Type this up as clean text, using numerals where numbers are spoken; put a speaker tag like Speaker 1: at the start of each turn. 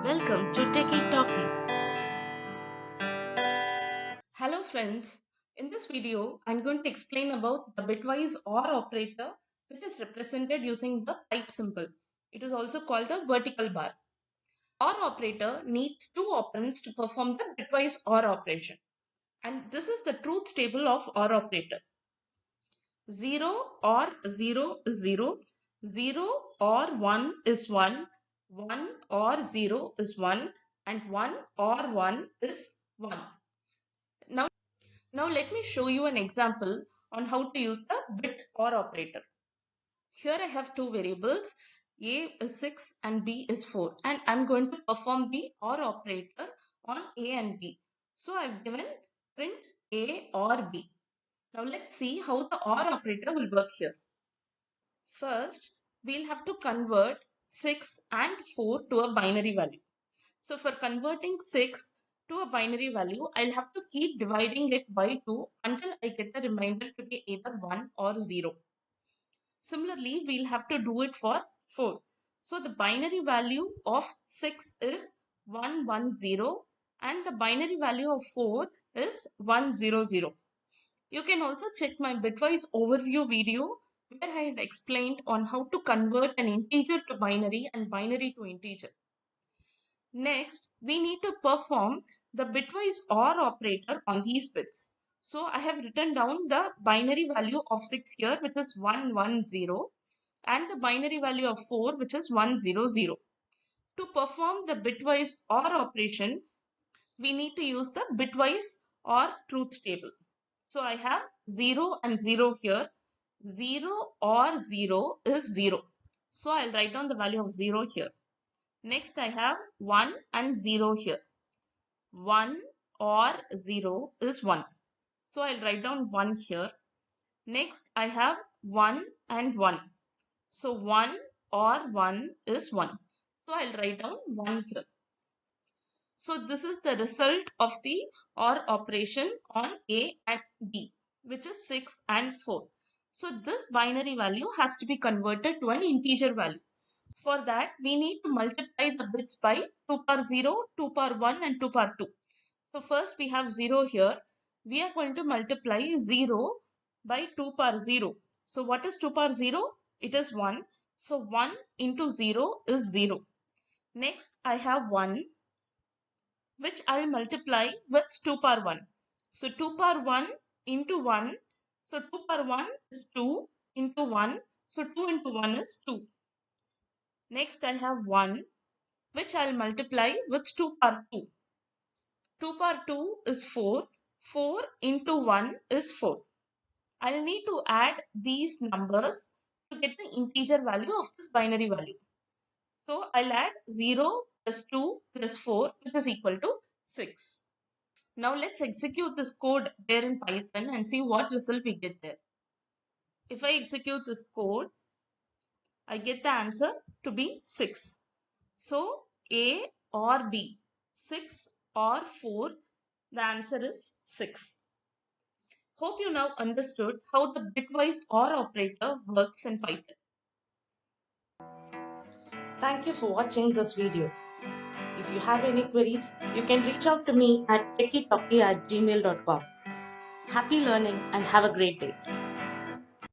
Speaker 1: Welcome to Techietalkee. Hello friends, in this video I'm going to explain about the bitwise OR operator, which is represented using the pipe symbol. It is also called the vertical bar. OR operator needs two operands to perform the bitwise OR operation, and this is the truth table of OR operator. 0 or 0 is 0, 0 or 1 is 1, 1 or 0 is 1, and 1 or 1 is 1. Now let me show you an example on how to use the bit OR operator. Here I have two variables, A is 6 and B is 4, and I'm going to perform the OR operator on A and B. So I've given print A or B. Now let's see how the OR operator will work here. First, we'll have to convert 6 and 4 to a binary value. So for converting 6 to a binary value, I'll have to keep dividing it by 2 until I get the remainder to be either 1 or 0. Similarly, we'll have to do it for 4. So the binary value of 6 is 110 and the binary value of 4 is 100. You can also check my bitwise overview video where I had explained on how to convert an integer to binary and binary to integer. Next, we need to perform the bitwise OR operator on these bits. So I have written down the binary value of 6 here, which is 110, and the binary value of 4, which is 100. To perform the bitwise OR operation, we need to use the bitwise OR truth table. So I have 0 and 0 here. 0 or 0 is 0. So I'll write down the value of 0 here. Next, I have 1 and 0 here. 1 or 0 is 1. So I'll write down 1 here. Next, I have 1 and 1. So 1 or 1 is 1. So I'll write down 1 here. So this is the result of the OR operation on A and B, which is 6 and 4. So this binary value has to be converted to an integer value. For that, we need to multiply the bits by 2 power 0, 2 power 1 and 2 power 2. So first we have 0 here. We are going to multiply 0 by 2 power 0. So what is 2 power 0? It is 1. So 1 into 0 is 0. Next I have 1, which I will multiply with 2 power 1. So 2 power 1 into 1. So 2 power 1 is 2 into 1. So 2 into 1 is 2. Next I have 1, which I will multiply with 2 power 2. 2 power 2 is 4. 4 into 1 is 4. I will need to add these numbers to get the integer value of this binary value. So I'll add 0 plus 2 plus 4, which is equal to 6. Now let's execute this code there in Python and see what result we get there. If I execute this code, I get the answer to be 6. So A or B, 6 or 4, the answer is 6. Hope you now understood how the bitwise OR operator works in Python. Thank you for watching this video. If you have any queries, you can reach out to me at techietalkee@gmail.com. Happy learning and have a great day.